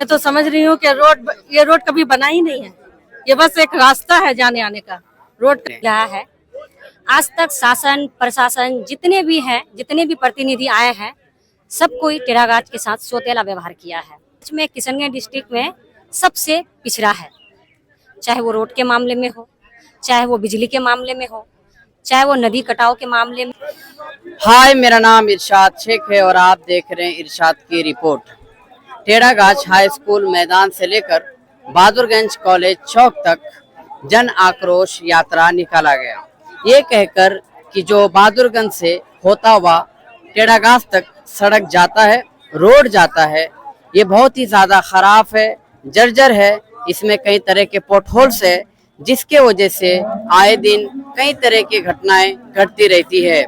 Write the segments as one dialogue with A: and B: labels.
A: मैं तो समझ रही हूँ कि ये रोड कभी बना ही नहीं है, ये बस एक रास्ता है जाने आने का। रोड
B: रहा है। आज तक शासन प्रशासन जितने भी हैं, जितने भी प्रतिनिधि आए हैं, सब कोई टेढ़ागाछ के साथ सौतेला व्यवहार किया है। इसमें किशनगंज डिस्ट्रिक्ट में सबसे पिछड़ा है, चाहे वो रोड के मामले में हो, चाहे वो बिजली के मामले में हो, चाहे वो नदी कटाव के मामले में।
C: हाय, मेरा नाम इरशाद शेख है और आप देख रहे हैं इरशाद की रिपोर्ट। टेढ़ागाछ हाई स्कूल मैदान से लेकर बहादुरगंज कॉलेज चौक तक जन आक्रोश यात्रा निकाला गया, ये कहकर कि जो बहादुरगंज से होता हुआ टेढ़ागाछ तक सड़क जाता है, रोड जाता है, ये बहुत ही ज़्यादा ख़राब है, जर्जर है। इसमें कई तरह के पोटहोल्स है, जिसके वजह से आए दिन कई तरह की घटनाएं घटती रहती है।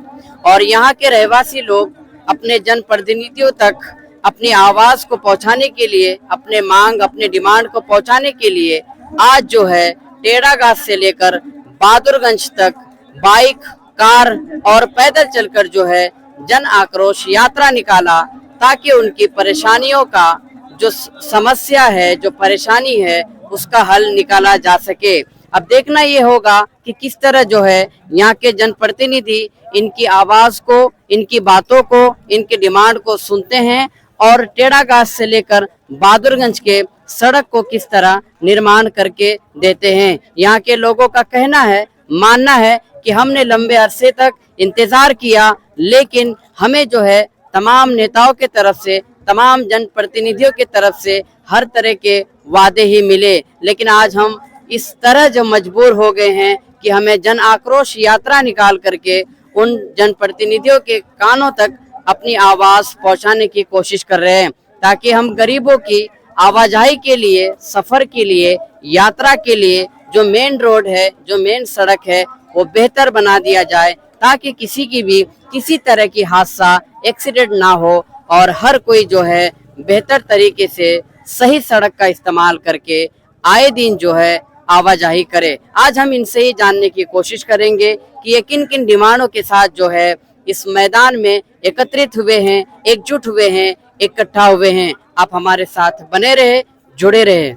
C: और यहाँ के रहवासी लोग अपने जनप्रतिनिधियों तक अपनी आवाज़ को पहुँचाने के लिए, अपने मांग, अपने डिमांड को पहुँचाने के लिए आज जो है टेढ़ागाछ से लेकर बहादुरगंज तक बाइक, कार और पैदल चलकर जो है जन आक्रोश यात्रा निकाला, ताकि उनकी परेशानियों का जो समस्या है, जो परेशानी है, उसका हल निकाला जा सके। अब देखना ये होगा कि किस तरह जो है यहाँ के जनप्रतिनिधि इनकी आवाज को, इनकी बातों को, इनकी डिमांड को सुनते हैं और टेढ़ागाछ से लेकर बहादुरगंज के सड़क को किस तरह निर्माण करके देते हैं। यहाँ के लोगों का कहना है, मानना है कि हमने लंबे अरसे तक इंतजार किया, लेकिन हमें जो है तमाम नेताओं के तरफ से, तमाम जनप्रतिनिधियों के तरफ से हर तरह के वादे ही मिले, लेकिन आज हम इस तरह जो मजबूर हो गए हैं कि हमें जन आक्रोश यात्रा निकाल करके उन जनप्रतिनिधियों के कानों तक अपनी आवाज पहुंचाने की कोशिश कर रहे हैं, ताकि हम गरीबों की आवाजाही के लिए, सफर के लिए, यात्रा के लिए जो मेन रोड है, जो मेन सड़क है, वो बेहतर बना दिया जाए, ताकि किसी की भी किसी तरह की हादसा, एक्सीडेंट ना हो और हर कोई जो है बेहतर तरीके से सही सड़क का इस्तेमाल करके आए दिन जो है आवाजाही करे। आज हम इनसे ही जानने की कोशिश करेंगे कि ये किन किन डिमांडों के साथ जो है इस मैदान में एकत्रित हुए हैं, एकजुट हुए हैं, इकट्ठा हुए हैं। आप हमारे साथ बने रहे, जुड़े रहे।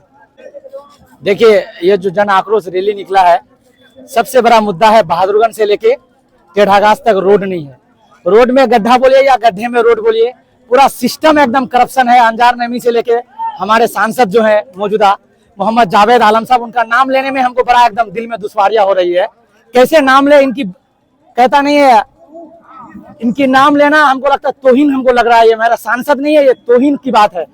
D: देखिए, ये जो जन आक्रोश रैली निकला है, सबसे बड़ा मुद्दा है बहादुरगंज से लेके टेढ़ागाछ तक रोड नहीं है। रोड में गड्ढा बोलिए या गड्ढे में रोड बोलिए, पूरा सिस्टम एकदम करप्शन है। अंजार नईमी से लेके हमारे सांसद जो है मौजूदा मोहम्मद जावेद आलम साहब, उनका नाम लेने में हमको बड़ा एकदम दिल में दुश्वारियां हो रही है। कैसे नाम ले, इनकी कहता नहीं है, इनकी नाम लेना हमको लगता है तौहीन, हमको लग रहा है। ये मेरा सांसद नहीं है, ये तौहीन की बात है।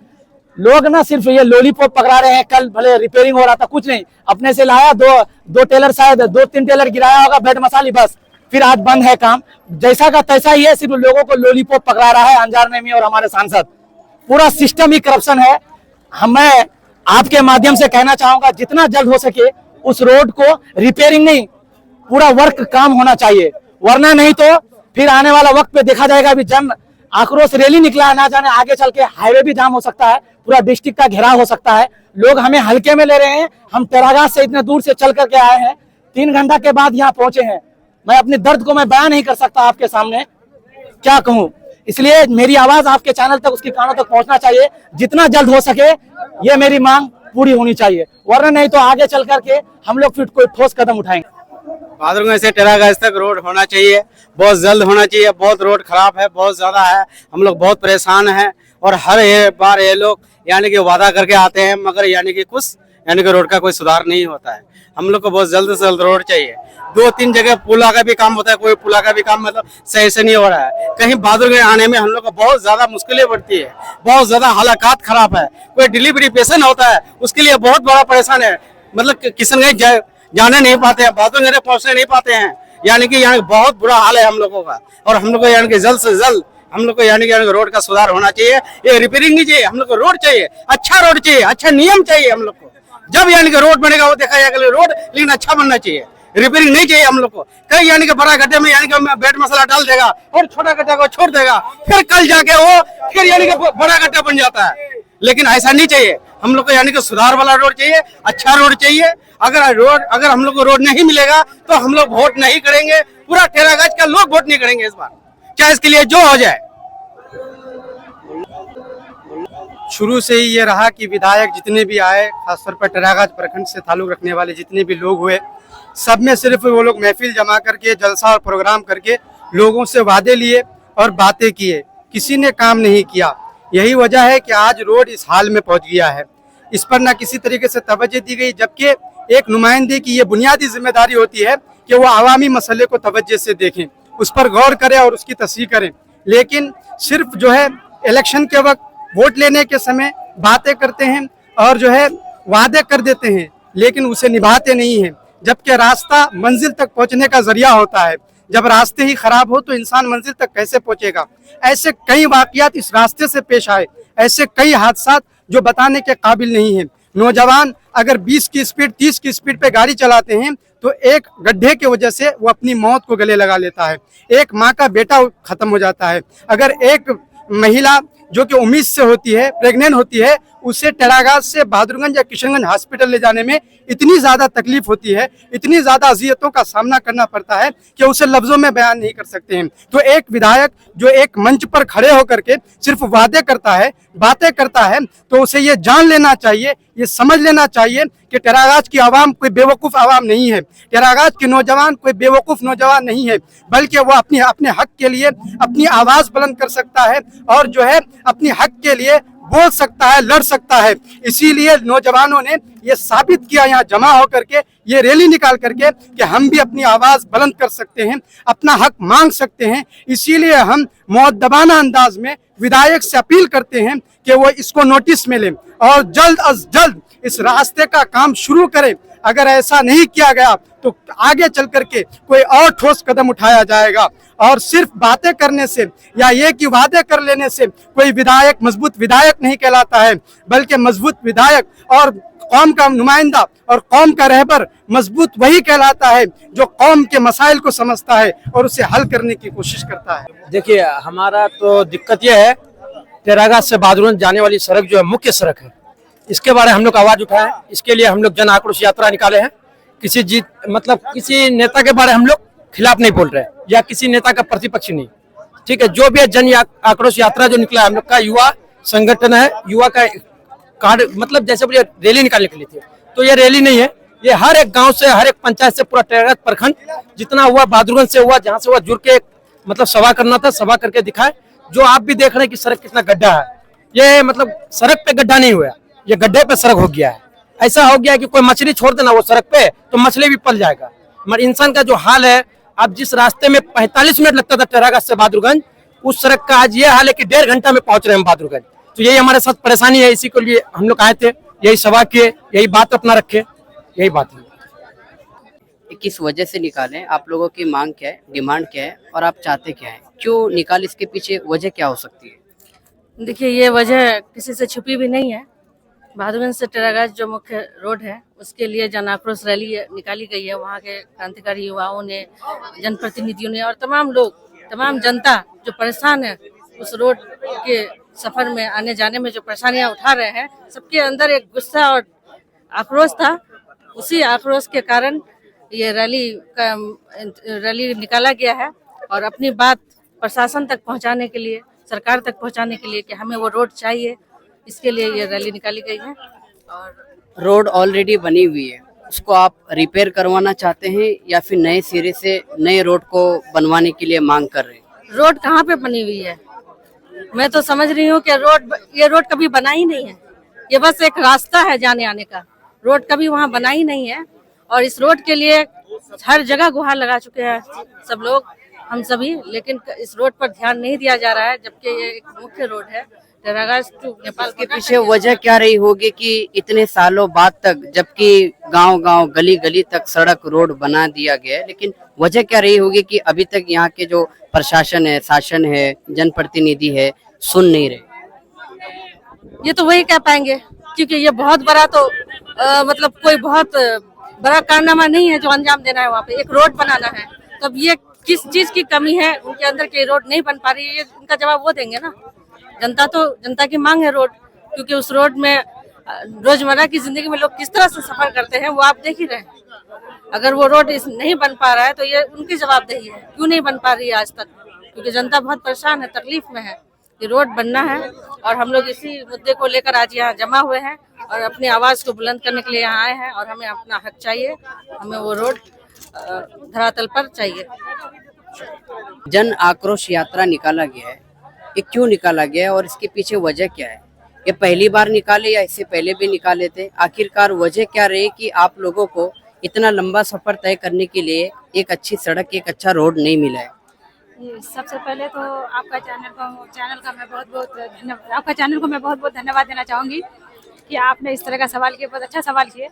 D: लोग ना सिर्फ ये लॉलीपॉप पकड़ा रहे हैं। कल भले रिपेयरिंग हो रहा था, कुछ नहीं, अपने से लाया, दो टेलर, शायद 2-3 टेलर गिराया होगा, बेड मसाली, बस, फिर आज बंद है काम। जैसा का तैसा ही है, सिर्फ लोगों को लॉलीपॉप पकड़ा रहा है अंजार नईमी और हमारे सांसद। पूरा सिस्टम ही करप्शन है। मैं आपके माध्यम से कहना चाहूंगा, जितना जल्द हो सके उस रोड को रिपेयरिंग नहीं, पूरा वर्क काम होना चाहिए, वरना नहीं तो फिर आने वाला वक्त पे देखा जाएगा। अभी जन आक्रोश रैली निकला है, ना जाने आगे चल के हाईवे भी जाम हो सकता है, पूरा डिस्ट्रिक्ट का घेराव हो सकता है। लोग हमें हल्के में ले रहे हैं। हम टेढ़ागाछ से इतने दूर से चल करके आए हैं, 3 घंटा के बाद यहाँ पहुंचे हैं। मैं अपने दर्द को मैं बयान नहीं कर सकता आपके सामने, क्या कहूँ। इसलिए मेरी आवाज आपके चैनल तक, उसके कानों तक पहुंचना चाहिए। जितना जल्द हो सके ये मेरी मांग पूरी होनी चाहिए, वरना नहीं तो आगे चल करके हम लोग फिर कोई ठोस कदम उठाएंगे।
E: बहादुरगंज से टेढ़ागाछ तक रोड होना चाहिए, बहुत जल्द होना चाहिए। बहुत रोड खराब है, बहुत ज्यादा है, हम लोग बहुत परेशान हैं। और हर बार ये लोग यानी कि वादा करके आते हैं, मगर यानी कि कुछ यानी कि रोड का कोई सुधार नहीं होता है। हम लोग को बहुत जल्द से जल्द रोड चाहिए। 2-3 जगह पुला का भी काम होता है, कोई पुला का भी काम मतलब सही से नहीं हो रहा है। कहीं बहादुरगंज आने में हम लोग को बहुत ज्यादा मुश्किलें बढ़ती है, बहुत ज्यादा हालात खराब है। कोई डिलीवरी पेशेंट होता है, उसके लिए बहुत बड़ा परेशान है, मतलब किशनगंज जाने नहीं पाते हैं, बहादुरगंज पहुंचने नहीं पाते हैं। यानी कि यहाँ बहुत बुरा हाल है हम लोगों का। और हम लोग को यानी कि जल्द से जल्द हम लोग को यानी कि रोड का सुधार होना चाहिए। ये रिपेयरिंग नहीं चाहिए, हम लोग को रोड चाहिए, अच्छा रोड चाहिए, अच्छा नियम चाहिए हम लोग को। जब यानी कि रोड बनेगा वो देखा जाएगा रोड, लेकिन अच्छा बनना चाहिए, रिपेयरिंग नहीं चाहिए हम लोग को। कहीं यानी कि बड़ा गड्ढे में यानी कि बेड मसाला डाल देगा और छोटा गड्ढा को छोड़ देगा, फिर कल जाके वो फिर यानी कि बड़ा गड्ढा बन जाता है। लेकिन ऐसा नहीं चाहिए, हम लोग को यानी कि सुधार वाला रोड चाहिए, अच्छा रोड चाहिए। अगर हम लोग को रोड नहीं मिलेगा तो हम लोग वोट नहीं करेंगे, पूरा टेढ़ागाछ का लोग वोट नहीं करेंगे इस बार, चाहे इसके लिए जो हो जाए। शुरू से ही ये रहा कि विधायक जितने भी आए, खासतौर पर टेरागाज प्रखंड से ताल्लुक रखने वाले जितने भी लोग हुए, सब में सिर्फ वो लोग महफिल जमा करके जलसा और प्रोग्राम करके लोगों से वादे लिए और बातें किए, किसी ने काम नहीं किया। यही वजह है कि आज रोड इस हाल में पहुंच गया है। इस पर ना किसी तरीके से तवज्जो दी गई, जबकि एक नुमाइंदे की ये बुनियादी जिम्मेदारी होती है कि वो अवामी मसले को तवज्जो से देखें, उस पर गौर करें और उसकी तस्हीह करें। लेकिन सिर्फ जो है इलेक्शन के वक्त वोट लेने के समय बातें करते हैं और जो है वादे कर देते हैं, लेकिन उसे निभाते नहीं हैं। जबकि रास्ता मंजिल तक पहुंचने का जरिया होता है, जब रास्ते ही खराब हो तो इंसान मंजिल तक कैसे पहुंचेगा। ऐसे कई वाकयात इस रास्ते से पेश आए, ऐसे कई हादसा जो बताने के काबिल नहीं है। नौजवान अगर 20 की स्पीड 30 की स्पीड पे गाड़ी चलाते हैं तो एक गड्ढे की वजह से वो अपनी मौत को गले लगा लेता है, एक माँ का बेटा खत्म हो जाता है। अगर एक महिला जो कि उम्मीद से होती है, प्रेग्नेंट होती है, उसे टेरागाज से बहादुरगंज या किशनगंज हॉस्पिटल ले जाने में इतनी ज्यादा तकलीफ होती है, इतनी ज्यादा अजियतों का सामना करना पड़ता है कि उसे लफ्जों में बयान नहीं कर सकते हैं। तो एक विधायक जो एक मंच पर खड़े होकर के सिर्फ वादे करता है, बातें करता है, तो उसे ये जान लेना चाहिए, ये समझ लेना चाहिए कि टेरागाज की आवाम कोई बेवकूफ आवाम नहीं है, टेरागाज के नौजवान कोई बेवकूफ नौजवान नहीं है, बल्कि वो अपने हक के लिए अपनी आवाज बुलंद कर सकता है और जो है अपनी हक के लिए बोल सकता है, लड़ सकता है। इसीलिए नौजवानों ने ये साबित किया यहाँ जमा होकर के, ये रैली निकाल करके कि हम भी अपनी आवाज बुलंद कर सकते हैं, अपना हक मांग सकते हैं। इसीलिए हम मुअद्दबाना अंदाज में विधायक से अपील करते हैं कि वो इसको नोटिस में लें और जल्द अज जल्द इस रास्ते का काम शुरू करें। अगर ऐसा नहीं किया गया तो आगे चल करके कोई और ठोस कदम उठाया जाएगा। और सिर्फ बातें करने से या ये कि वादे कर लेने से कोई विधायक मजबूत विधायक नहीं कहलाता है, बल्कि मजबूत विधायक और कौम का नुमाइंदा और कौम का रहबर मजबूत वही कहलाता है जो कौम के मसाइल को समझता है और उसे हल करने की कोशिश करता है।
D: देखिए, हमारा तो दिक्कत यह है, टेरागाज से बहादुरगंज जाने वाली सड़क जो है मुख्य सड़क है, इसके बारे में हम लोग आवाज उठाए। इसके लिए हम लोग जन आक्रोश यात्रा निकाले हैं। किसी नेता के बारे हम लोग खिलाफ नहीं बोल रहे या किसी नेता का प्रतिपक्ष नहीं, ठीक है। जो भी है जन आक्रोश यात्रा जो निकला है, हम लोग का युवा संगठन है, युवा का कार्ड जैसे बोलिए रैली निकालने के लिए थे, तो ये रैली नहीं है, ये हर एक गांव से, हर एक पंचायत से, पूरा टेरागाज प्रखंड जितना हुआ बहादुरगंज से हुआ, जहां से हुआ जुड़ के सभा करना था, सभा करके दिखाए। जो आप भी देख रहे हैं कि सड़क कितना गड्ढा है, ये सड़क पे गड्ढा नहीं हुआ, ये गड्ढे पे सड़क हो गया है। ऐसा हो गया है कि कोई मछली छोड़ देना वो सड़क पे तो मछली भी पल जाएगा। मगर इंसान का जो हाल है, अब जिस रास्ते में 45 मिनट लगता था टेरागाज से बहादुरगंज, उस सड़क का आज ये हाल है कि 1.5 घंटा में पहुंच रहे हैं हम बहादुरगंज। तो यही हमारे साथ परेशानी है, इसी के लिए हम लोग आए थे, यही सभा किए, यही बात अपना रखे, यही बात है।
C: किस वजह से निकालें, आप लोगों की मांग क्या है, डिमांड क्या है और आप चाहते क्या है, क्यों निकाल, इसके पीछे वजह क्या हो सकती है?
A: देखिए, ये वजह किसी से छुपी भी नहीं है। बहादुरगंज से टेरागाज जो मुख्य रोड है, उसके लिए जन आक्रोश रैली निकाली गई है। वहाँ के क्रांतिकारी युवाओं ने, जनप्रतिनिधियों ने और तमाम लोग, तमाम जनता जो परेशान है, उस रोड के सफर में आने जाने में जो परेशानियां उठा रहे हैं, सबके अंदर एक गुस्सा और आक्रोश था। उसी आक्रोश के कारण ये रैली निकाला गया है और अपनी बात प्रशासन तक पहुंचाने के लिए, सरकार तक पहुंचाने के लिए कि हमें वो रोड चाहिए, इसके लिए ये रैली निकाली गई है। और
C: रोड ऑलरेडी बनी हुई है, उसको आप रिपेयर करवाना चाहते हैं या फिर नए सिरे से नए रोड को बनवाने के लिए मांग कर रहे हैं?
A: रोड कहाँ पे बनी हुई है? मैं तो समझ रही हूँ कि ये रोड कभी बना ही नहीं है, ये बस एक रास्ता है जाने आने का। रोड कभी वहाँ बना ही नहीं है और इस रोड के लिए हर जगह गुहार लगा चुके हैं सब लोग, हम सभी, लेकिन इस रोड पर ध्यान नहीं दिया जा रहा है, जबकि ये एक मुख्य रोड है टेरागाज टू नेपाल के
C: पीछे वजह क्या रही होगी कि इतने सालों बाद तक, जबकि गांव-गांव गली-गली तक सड़क रोड बना दिया गया है, लेकिन वजह क्या रही होगी कि अभी तक यहाँ के जो प्रशासन है, शासन है, जनप्रतिनिधि है, सुन नहीं रहे?
A: ये तो वही कह पाएंगे, क्योंकि ये बहुत बड़ा तो कोई बहुत बड़ा कारनामा नहीं है जो अंजाम देना है। वहाँ पे एक रोड बनाना है, तब ये किस चीज की कमी है उनके अंदर की रोड नहीं बन पा रही है, ये उनका जवाब वो देंगे ना। जनता की मांग है रोड, क्योंकि उस रोड में रोजमर्रा की जिंदगी में लोग किस तरह से सफर करते हैं वो आप देख ही रहे हैं। अगर वो रोड नहीं बन पा रहा है तो ये उनकी जवाबदेही है, क्यों नहीं बन पा रही है आज तक, क्योंकि जनता बहुत परेशान है, तकलीफ में है। कि रोड बनना है और हम लोग इसी मुद्दे को लेकर आज यहाँ जमा हुए हैं और अपनी आवाज़ को बुलंद करने के लिए यहाँ आए हैं और हमें अपना हक चाहिए, हमें वो रोड धरातल पर चाहिए।
C: जन आक्रोश यात्रा निकाला गया है, ये क्यों निकाला गया है और इसके पीछे वजह क्या है? ये पहली बार निकाले या इससे पहले भी निकाले थे? आखिरकार वजह क्या रही कि आप लोगों को इतना लंबा सफर तय करने के लिए एक अच्छी सड़क, एक अच्छा रोड नहीं मिला है?
F: सबसे पहले तो आपका चैनल का मैं बहुत बहुत धन्यवाद देना चाहूँगी कि आपने इस तरह का सवाल किया, बहुत अच्छा सवाल किए।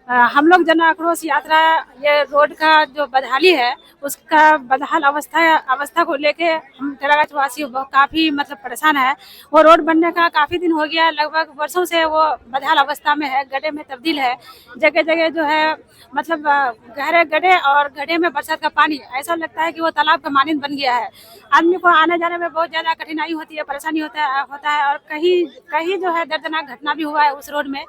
F: हम लोग जन आक्रोश यात्रा, ये रोड का जो बदहाली है उसका बदहाल अवस्था को लेके हम टेरागाछ वासी काफ़ी मतलब परेशान है। वो रोड बनने का काफ़ी दिन हो गया, लगभग वर्षों से वो बदहाल अवस्था में है, गड्ढे में तब्दील है। जगह जगह जो है मतलब गहरे गड्ढे और गड्ढे में बरसात का पानी ऐसा लगता है कि वो तालाब का मानंद बन गया है। आदमी को आने जाने में बहुत ज़्यादा कठिनाई होती है, परेशानी होता है और कहीं जो है दर्दनाक घटना भी हुआ है उस रोड में।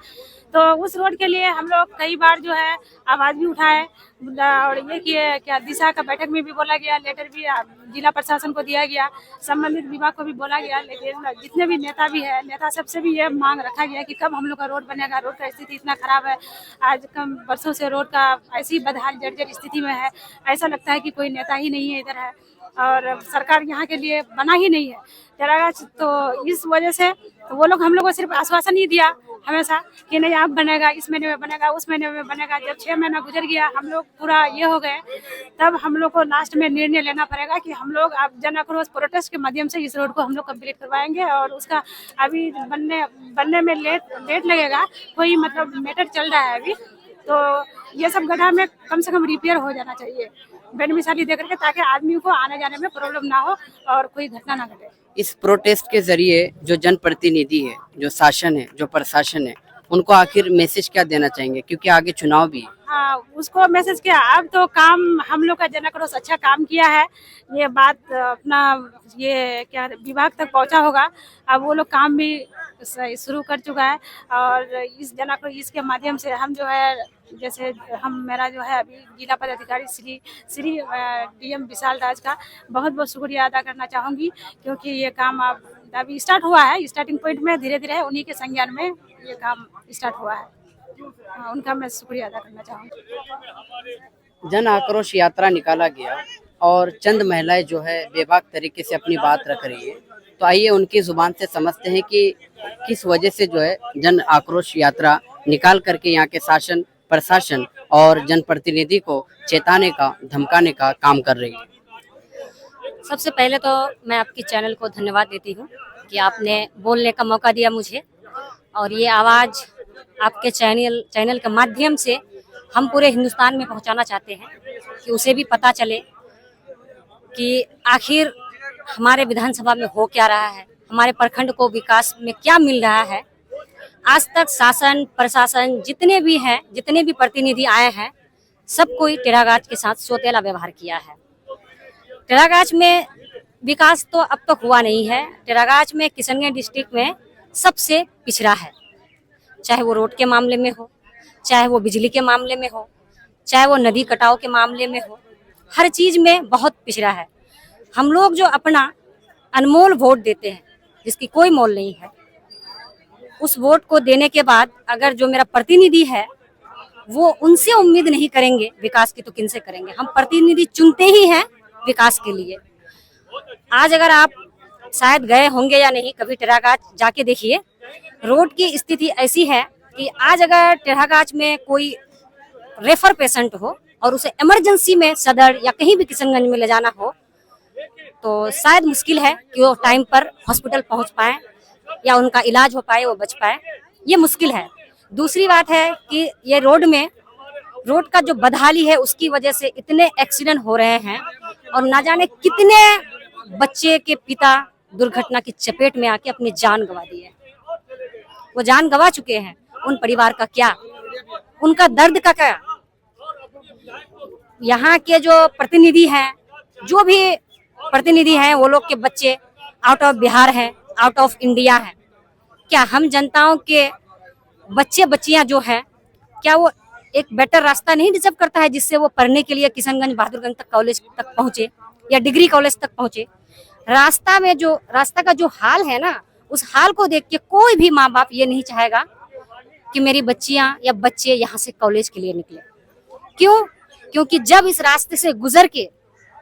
F: तो उस रोड के लिए हम लोग कई बार जो है आवाज़ भी उठाए और ये किए, क्या दिशा का बैठक में भी बोला गया, लेटर भी जिला प्रशासन को दिया गया, संबंधित विभाग को भी बोला गया, लेकिन जितने भी नेता सबसे भी ये मांग रखा गया कि कब हम लोग का रोड बनेगा। रोड का स्थिति इतना खराब है, आज कम वर्षों से रोड का ऐसी बदहाल जर्जर स्थिति में है, ऐसा लगता है कि कोई नेता ही नहीं है इधर है और सरकार यहाँ के लिए बना ही नहीं है टेरागाछ। तो इस वजह से वो लोग हम लोग को सिर्फ आश्वासन ही दिया हमेशा कि नहीं आप बनेगा, इस महीने में बनेगा, उस महीने में बनेगा। जब 6 महीना गुजर गया, हम लोग पूरा ये हो गए, तब हम लोग को लास्ट में निर्णय लेना पड़ेगा कि हम लोग अब जन आक्रोश प्रोटेस्ट के माध्यम से इस रोड को हम लोग कंप्लीट करवाएंगे और उसका अभी बनने में लेट लगेगा, कोई मतलब मैटर चल रहा है अभी। तो ये सब गड्ढा में कम से कम रिपेयर हो जाना चाहिए बेनिमिसाली दे करके, ताकि आदमी को आने जाने में प्रॉब्लम ना हो और कोई घटना ना घटे।
C: इस प्रोटेस्ट के जरिए जो जनप्रतिनिधि है, जो शासन है, जो प्रशासन है, उनको आखिर मैसेज क्या देना चाहेंगे, क्योंकि आगे चुनाव भी है?
F: हाँ, उसको मैसेज किया, अब तो काम हम लोग का जन आक्रोश अच्छा काम किया है, ये बात अपना ये क्या विभाग तक पहुंचा होगा। अब वो लोग काम भी शुरू कर चुका है और इस जन आक्रोश इसके माध्यम से हम जो है, जैसे मेरा जो है अभी जिला पदाधिकारी श्री DM विशाल राज का बहुत बहुत शुक्रिया अदा करना चाहूँगी, क्योंकि ये काम अभी स्टार्ट हुआ है, स्टार्टिंग पॉइंट में धीरे धीरे उन्हीं के संज्ञान में ये काम स्टार्ट हुआ है। हाँ, उनका मैं शुक्रिया अदा करना चाहूँगी।
C: जन आक्रोश यात्रा निकाला गया और चंद महिलाएं जो है बेबाक तरीके से अपनी बात रख रही है, तो आइए उनकी जुबान से समझते हैं कि किस वजह से जो है जन आक्रोश यात्रा निकाल करके यहाँ के शासन, प्रशासन और जनप्रतिनिधि को चेताने का, धमकाने का काम कर रही है।
B: सबसे पहले तो मैं आपकी चैनल को धन्यवाद देती हूँ कि आपने बोलने का मौका दिया मुझे, और ये आवाज़ आपके चैनल के माध्यम से हम पूरे हिंदुस्तान में पहुंचाना चाहते हैं कि उसे भी पता चले कि आखिर हमारे विधानसभा में हो क्या रहा है, हमारे प्रखंड को विकास में क्या मिल रहा है। आज तक शासन, प्रशासन जितने भी हैं, जितने भी प्रतिनिधि आए हैं, सब कोई टेरागाछ के साथ सौतेला व्यवहार किया है। टेरागाछ में विकास तो अब तक हुआ नहीं है। टेरागाछ में किशनगंज डिस्ट्रिक्ट में सबसे पिछड़ा है, चाहे वो रोड के मामले में हो, चाहे वो बिजली के मामले में हो, चाहे वो नदी कटाव के मामले में हो, हर चीज़ में बहुत पिछड़ा है। हम लोग जो अपना अनमोल वोट देते हैं, जिसकी कोई मोल नहीं है, उस वोट को देने के बाद अगर जो मेरा प्रतिनिधि है वो उनसे उम्मीद नहीं करेंगे विकास की, तो किनसे करेंगे? हम प्रतिनिधि चुनते ही हैं विकास के लिए। आज अगर आप शायद गए होंगे या नहीं, कभी टेरागाछ जाके देखिए, रोड की स्थिति ऐसी है कि आज अगर टेरागाछ में कोई रेफर पेशेंट हो और उसे इमरजेंसी में सदर या कहीं भी किशनगंज में ले जाना हो, तो शायद मुश्किल है कि वो टाइम पर हॉस्पिटल पहुंच पाए या उनका इलाज हो पाए, वो बच पाए, ये मुश्किल है। दूसरी बात है कि ये रोड का जो बदहाली है उसकी वजह से इतने एक्सीडेंट हो रहे हैं और ना जाने कितने बच्चे के पिता दुर्घटना की चपेट में आके अपनी जान गंवा दी है। वो जान गंवा चुके हैं, उन परिवार का क्या, उनका दर्द का क्या? यहाँ के जो प्रतिनिधि हैं, जो भी प्रतिनिधि हैं, वो लोग के बच्चे आउट ऑफ बिहार हैं, आउट ऑफ इंडिया हैं। क्या हम जनताओं के बच्चे बच्चियां जो हैं, क्या वो एक बेटर रास्ता नहीं डिजर्व करता है जिससे वो पढ़ने के लिए किशनगंज बहादुरगंज तक कॉलेज तक पहुंचे या डिग्री कॉलेज तक पहुंचे? रास्ता का जो हाल है ना, उस हाल को देख के कोई भी माँ बाप ये नहीं चाहेगा कि मेरी बच्चियां या बच्चे यहाँ से कॉलेज के लिए निकले। क्यों? क्योंकि जब इस रास्ते से गुजर के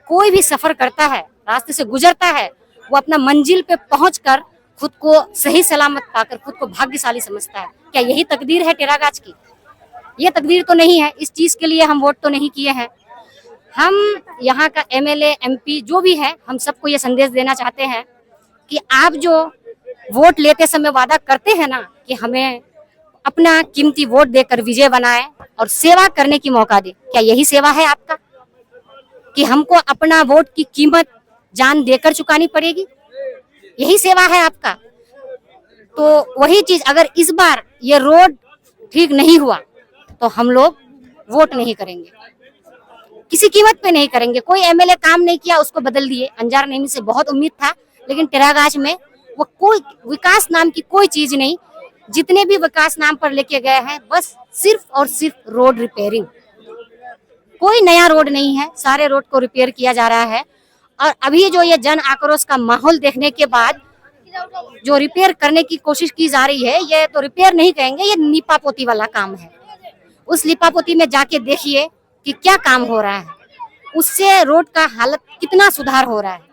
B: कोई भी सफर करता है, रास्ते से गुजरता है, वो अपना मंजिल पे पहुंचकर खुद को सही सलामत पाकर खुद को भाग्यशाली समझता है। क्या यही तकदीर है टेरागाछ की? ये तकदीर तो नहीं है। इस चीज के लिए हम वोट तो नहीं किए हैं। हम यहाँ का एमएलए एमपी जो भी है, हम सबको ये संदेश देना चाहते हैं कि आप जो वोट लेते समय वादा करते हैं ना कि हमें अपना कीमती वोट देकर विजय बनाए और सेवा करने की मौका दे, क्या यही सेवा है आपका कि हमको अपना वोट की कीमत जान देकर चुकानी पड़ेगी? यही सेवा है आपका? तो वही चीज, अगर इस बार ये रोड ठीक नहीं हुआ तो हम लोग वोट नहीं करेंगे, किसी कीमत पे नहीं करेंगे। कोई एमएलए काम नहीं किया, उसको बदल दिए। अंजार नेमी से बहुत उम्मीद था, लेकिन टेरागाछ में वो कोई विकास नाम की कोई चीज नहीं। जितने भी विकास नाम पर लेके गए हैं, बस सिर्फ और सिर्फ रोड रिपेयरिंग। कोई नया रोड नहीं है, सारे रोड को रिपेयर किया जा रहा है। और अभी जो ये जन आक्रोश का माहौल देखने के बाद जो रिपेयर करने की कोशिश की जा रही है, ये तो रिपेयर नहीं कहेंगे, ये लीपापोती वाला काम है। उस लीपापोती में जाके देखिए कि क्या काम हो रहा है, उससे रोड का हालत कितना सुधार हो रहा है।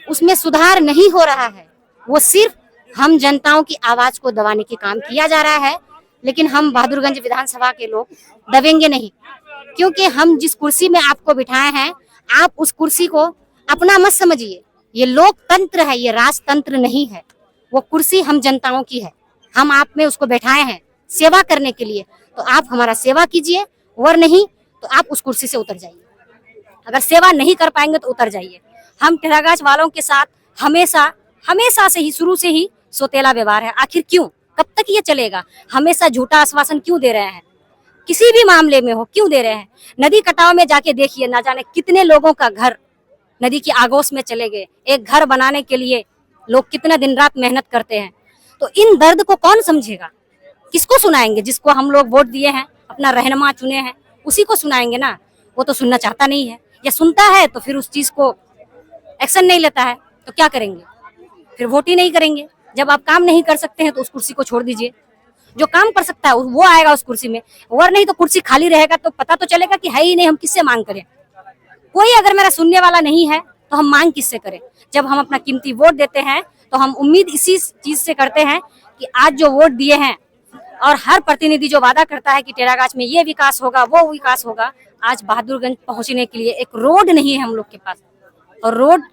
B: उसमें सुधार नहीं हो रहा है, वो सिर्फ हम जनताओं की आवाज को दबाने की काम किया जा रहा है। लेकिन हम बहादुरगंज विधानसभा के लोग दबेंगे नहीं, क्योंकि हम जिस कुर्सी में आपको बिठाए हैं, आप उस कुर्सी को अपना मत समझिए। ये लोकतंत्र है, ये राजतंत्र नहीं है। वो कुर्सी हम जनताओं की है, हम आप में उसको बैठाए हैं सेवा करने के लिए। तो आप हमारा सेवा कीजिए, और नहीं तो आप उस कुर्सी से उतर जाइए। अगर सेवा नहीं कर पाएंगे तो उतर जाइए। हम टेरागाछ वालों के साथ हमेशा से ही, शुरू से ही सोतेला व्यवहार है। आखिर क्यों? कब तक ये चलेगा? हमेशा झूठा आश्वासन क्यों दे रहे हैं? किसी भी मामले में हो, क्यों दे रहे हैं? नदी कटाव में जाके देखिए, ना जाने कितने लोगों का घर नदी की आगोश में चले गए। एक घर बनाने के लिए लोग कितना दिन रात मेहनत करते हैं। तो इन दर्द को कौन समझेगा? किसको सुनाएंगे? जिसको हम लोग वोट दिए हैं, अपना रहनुमा चुने हैं, उसी को सुनाएंगे ना। वो तो सुनना चाहता नहीं है, या सुनता है तो फिर उस चीज को एक्शन नहीं लेता है। तो क्या करेंगे? फिर वोट ही नहीं करेंगे। जब आप काम नहीं कर सकते हैं तो उस कुर्सी को छोड़ दीजिए। जो काम कर सकता है वो आएगा उस कुर्सी में, और नहीं तो कुर्सी खाली रहेगा तो पता तो चलेगा कि है ही नहीं, हम किससे मांग करें? कोई अगर मेरा सुनने वाला नहीं है तो हम मांग किससे करें? जब हम अपना कीमती वोट देते हैं तो हम उम्मीद इसी चीज से करते हैं कि आज जो वोट दिए हैं, और हर प्रतिनिधि जो वादा करता है कि टेरागाछ में ये विकास होगा, वो विकास होगा, आज बहादुरगंज पहुंचने के लिए एक रोड नहीं है हम लोग के पास। और रोड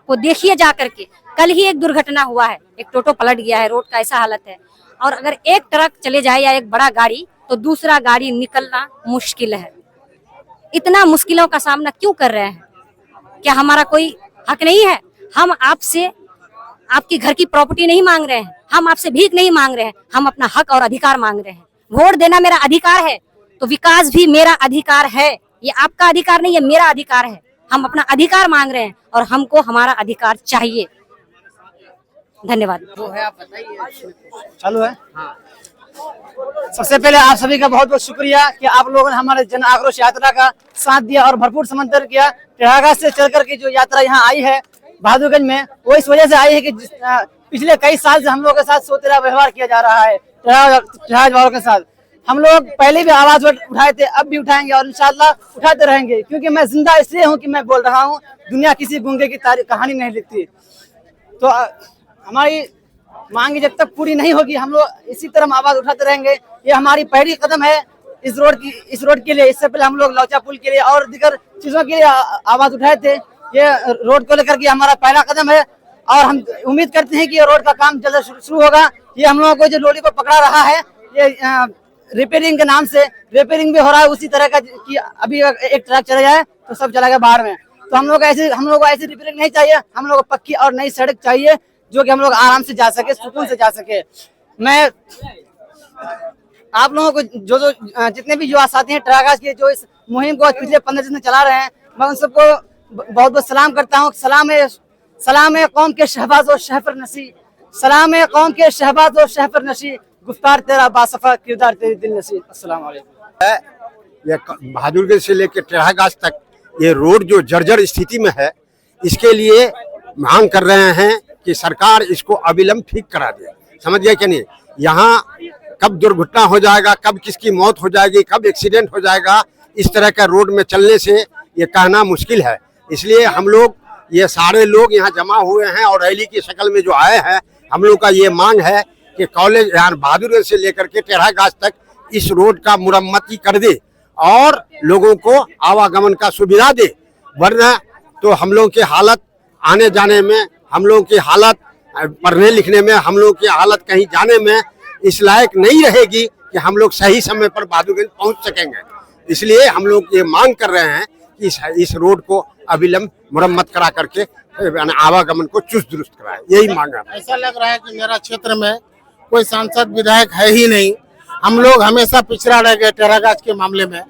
B: को देखिए जा करके, कल ही एक दुर्घटना हुआ है, एक टोटो पलट गया है, रोड का ऐसा हालत है। और अगर एक ट्रक चले जाए या एक बड़ा गाड़ी, तो दूसरा गाड़ी निकलना मुश्किल है। इतना मुश्किलों का सामना क्यों कर रहे हैं? क्या हमारा कोई हक नहीं है? हम आपसे आपकी घर की प्रॉपर्टी नहीं मांग रहे हैं, हम आपसे भीख नहीं मांग रहे हैं, हम अपना हक और अधिकार मांग रहे हैं। वोट देना मेरा अधिकार है, तो विकास भी मेरा अधिकार है। ये आपका अधिकार नहीं है, मेरा अधिकार है। हम अपना अधिकार मांग रहे हैं और हमको हमारा अधिकार चाहिए। धन्यवाद।
C: जो है आप बताइए।
D: चालू है। सबसे पहले आप सभी का बहुत बहुत शुक्रिया कि आप लोगों ने हमारे जन आक्रोश यात्रा का साथ दिया और भरपूर समर्थन किया। टेरागाछ से चल करके जो यात्रा यहाँ आई है बहादुरगंज में, वो इस वजह से आई है कि पिछले कई साल से हम लोगों के साथ सोतेला व्यवहार किया जा रहा है टेरागाछ वालों के साथ। हम लोग पहले भी आवाज उठाए थे, अब भी उठाएंगे और इंशाल्लाह उठाते रहेंगे, क्योंकि मैं जिंदा इसलिए हूँ कि मैं बोल रहा हूँ। दुनिया किसी गूंगे की कहानी नहीं लिखती। तो हमारी मांग जब तक पूरी नहीं होगी, हम लोग इसी तरह आवाज उठाते रहेंगे। ये हमारी पहली कदम है इस रोड के लिए। इससे पहले हम लोग लौचा पुल के लिए और दीगर चीजों के लिए आवाज उठाए थे। ये रोड को लेकर के हमारा पहला कदम है, और हम उम्मीद करते हैं कि ये रोड का काम जल्द शुरू होगा। ये हम लोगों को जो लोरी को पकड़ा रहा है, ये रिपेयरिंग के नाम से रिपेयरिंग भी हो रहा है उसी तरह का कि अभी एक ट्रक चला जाए तो सब चला गया बाहर में। तो हम लोग को ऐसी रिपेयरिंग नहीं चाहिए। हम लोग को पक्की और नई सड़क चाहिए, जो कि हम लोग आराम से जा सके, सुकून से जा सके। मैं आप लोगों को जो जितने भी युवा साथी हैं टेरागाछ के, जो इस मुहिम को पिछले 15 दिन से चला रहे हैं, मैं उन सबको बहुत बहुत सलाम करता हूँ। सलाम है कौम के शहबाज और शहफर नशी, सलाम है कौम के शहबाज और शहफर नशी, गुफ्तार तेरा बासफा किरदार तेरी दिल नशी। अस्सलाम वालेकुम।
G: ये बहादुरगंज से लेकर टेरागाछ तक ये रोड जो जर्जर स्थिति में है, इसके लिए मांग कर रहे हैं कि सरकार इसको अविलंब ठीक करा दे। समझ गए कि नहीं? यहाँ कब दुर्घटना हो जाएगा, कब किसकी मौत हो जाएगी, कब एक्सीडेंट हो जाएगा, इस तरह का रोड में चलने से ये कहना मुश्किल है। इसलिए हम लोग ये सारे लोग यहाँ जमा हुए हैं और रैली की शक्ल में जो आए हैं, हम लोग का ये मांग है कि कॉलेज यहाँ बहादुरगंज से लेकर के टेढ़ागाछ तक इस रोड का मुरम्मती कर दे और लोगों को आवागमन का सुविधा दे। वरना तो हम लोग की हालत आने जाने में, हम लोग की हालत पढ़ने लिखने में, हम लोग की हालत कहीं जाने में इस लायक नहीं रहेगी कि हम लोग सही समय पर बहादुरगंज पहुंच सकेंगे। इसलिए हम लोग ये मांग कर रहे हैं कि इस रोड को अविलंब मुरम्मत करा करके आवागमन को चुस्त दुरुस्त कराए। यही मांग है।
H: ऐसा लग रहा है कि मेरा क्षेत्र में कोई सांसद विधायक है ही नहीं। हम लोग हमेशा पिछड़ा रह गए टेढ़ागाछ के मामले में।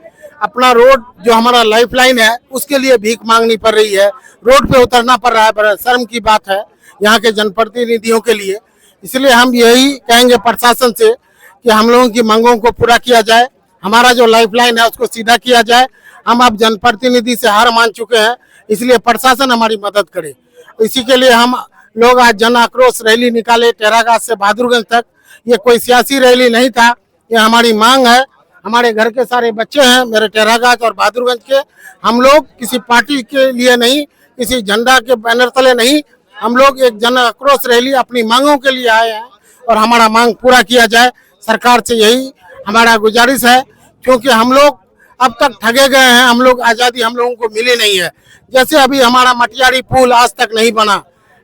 H: अपना रोड जो हमारा लाइफलाइन है उसके लिए भीख मांगनी पड़ रही है, रोड पे उतरना पड़ रहा है। बड़ा शर्म की बात है यहाँ के जनप्रतिनिधियों के लिए। इसलिए हम यही कहेंगे प्रशासन से कि हम लोगों की मांगों को पूरा किया जाए, हमारा जो लाइफलाइन है उसको सीधा किया जाए। हम अब जनप्रतिनिधि से हार मान चुके हैं, इसलिए प्रशासन हमारी मदद करे। इसी के लिए हम लोग आज जन आक्रोश रैली निकाले टेढ़ागाछ से बहादुरगंज तक। ये कोई सियासी रैली नहीं था, ये हमारी मांग है। हमारे घर के सारे बच्चे हैं मेरे टेढ़ागाछ और बहादुरगंज के। हम लोग किसी पार्टी के लिए नहीं, किसी झंडा के बैनर तले नहीं, हम लोग एक जन आक्रोश रैली अपनी मांगों के लिए आए हैं और हमारा मांग पूरा किया जाए। सरकार से यही हमारा गुजारिश है, क्योंकि हम लोग अब तक ठगे गए हैं। हम लोग आज़ादी हम लोगों को मिली नहीं है। जैसे अभी हमारा मटियारी पुल आज तक नहीं बना,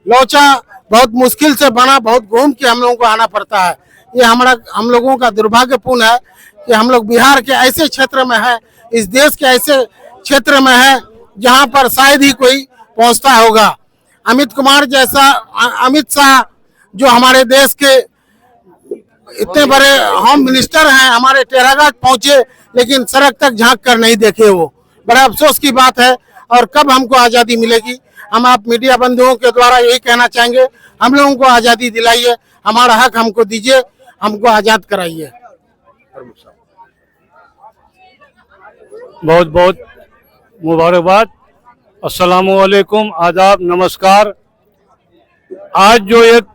H: लौचा बहुत मुश्किल से बना, बहुत घूम के हम लोगों को आना पड़ता है। ये हम लोगों का दुर्भाग्यपूर्ण है कि हम लोग बिहार के ऐसे क्षेत्र में है, इस देश के ऐसे क्षेत्र में है जहां पर शायद ही कोई पहुंचता होगा। अमित शाह जो हमारे देश के इतने बड़े होम मिनिस्टर हैं, हमारे टेढ़ागाछ पहुंचे लेकिन सड़क तक झांक कर नहीं देखे। वो बड़ा अफसोस की बात है। और कब हमको आज़ादी मिलेगी? हम आप मीडिया बंधुओं के द्वारा यही कहना चाहेंगे, हम लोगों को आज़ादी दिलाइए, हमारा हक हमको दीजिए, हमको आज़ाद कराइए।
I: बहुत बहुत मुबारकबाद। अस्सलामु अलैकुम, आदाब, नमस्कार। आज जो एक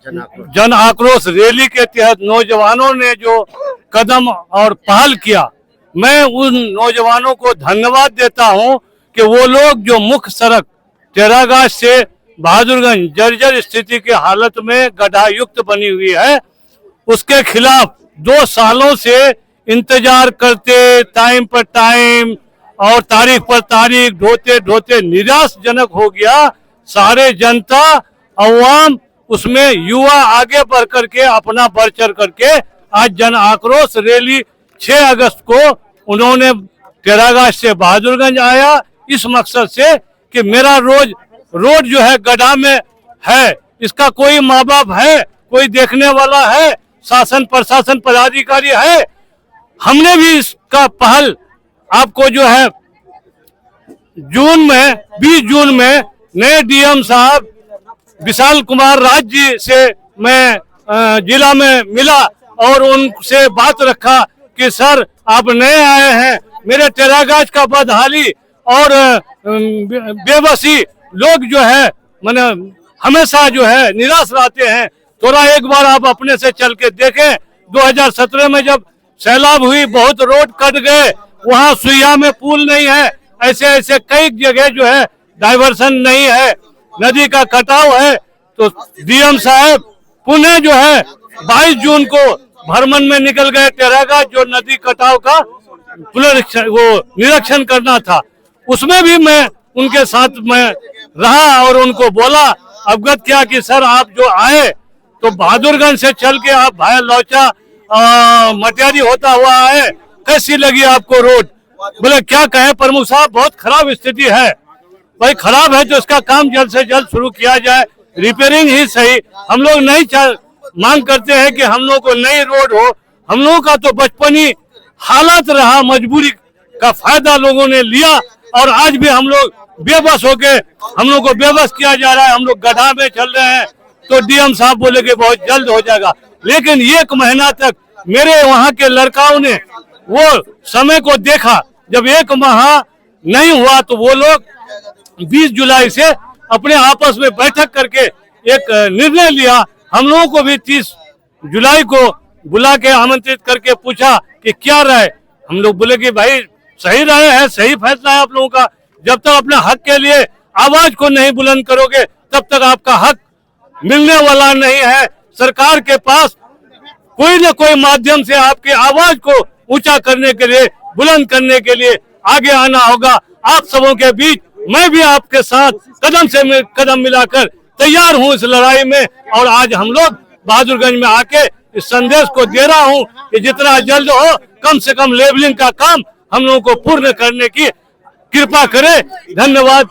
I: जन आक्रोश रैली के तहत नौजवानों ने जो कदम और पहल किया, मैं उन नौजवानों को धन्यवाद देता हूं कि वो लोग जो मुख्य सड़क टेढ़ागाछ से बहादुरगंज जर्जर स्थिति की हालत में गड्ढा युक्त बनी हुई है, उसके खिलाफ 2 सालों से इंतजार करते, टाइम पर टाइम और तारीख पर तारीख ढोते ढोते निराशजनक हो गया। सारे जनता अवाम, उसमें युवा आगे बढ़ करके अपना बढ़ चढ़ करके आज जन आक्रोश रैली 6 अगस्त को उन्होंने टेढ़ागाछ से बहादुरगंज आया, इस मकसद से कि मेरा रोड जो है गड्ढा में है, इसका कोई माँ बाप है, कोई देखने वाला है, शासन प्रशासन पदाधिकारी है। हमने भी इसका पहल आपको जो है 20 जून में नए डीएम साहब विशाल कुमार राज जी से मैं जिला में मिला और उनसे बात रखा कि सर आप नए आए हैं, मेरे टेढ़ागाछ का बदहाली और बेबसी लोग जो है मैंने हमेशा जो है निराश रहते हैं, थोड़ा एक बार आप अपने से चल के देखें। 2017 में जब सैलाब हुई, बहुत रोड कट गए, वहाँ सुइया में पुल नहीं है, ऐसे कई जगह जो है डाइवर्सन नहीं है, नदी का कटाव है। तो डीएम साहब पुणे जो है 22 जून को भ्रमण में निकल गए टेढ़ागाछ, जो नदी कटाव का निरीक्षण करना था। उसमें भी मैं उनके साथ में रहा और उनको बोला, अवगत किया कि सर आप जो आए तो बहादुरगंज से चल के आप भाया लौचा मटियारी होता हुआ आए, कैसी लगी आपको रोड? बोले क्या कहे प्रमुख साहब, बहुत खराब स्थिति है। भाई खराब है तो इसका काम जल्द से जल्द शुरू किया जाए, रिपेयरिंग ही सही। हम लोग नहीं मांग करते हैं कि हम लोग को नई रोड हो, हम लोगों का तो बचपनी हालत रहा, मजबूरी का फायदा लोगों ने लिया और आज भी हम लोग बेबस हो गए, हम लोग को बेबस किया जा रहा है, हम लोग गड्ढा में चल रहे हैं। तो डीएम साहब बोले कि बहुत जल्द हो जाएगा, लेकिन 1 महीना तक मेरे वहाँ के लड़काओं ने वो समय को देखा। जब 1 माह नहीं हुआ तो वो लोग 20 जुलाई से अपने आपस में बैठक करके एक निर्णय लिया। हम लोगों को भी 30 जुलाई को बुला के आमंत्रित करके पूछा कि क्या राय। हम लोग बोले कि भाई सही राय है, सही फैसला है आप लोगों का। जब तक अपने हक के लिए आवाज को नहीं बुलंद करोगे तब तक आपका हक मिलने वाला नहीं है। सरकार के पास कोई न कोई माध्यम से आपकी आवाज को ऊंचा करने के लिए, बुलंद करने के लिए आगे आना होगा। आप सबों के बीच मैं भी आपके साथ कदम से कदम मिलाकर तैयार हूं इस लड़ाई में। और आज हम लोग बहादुरगंज में आके इस संदेश को दे रहा हूं कि जितना जल्द हो कम से कम लेवलिंग का काम हम लोगों को पूर्ण करने की कृपा करें। धन्यवाद।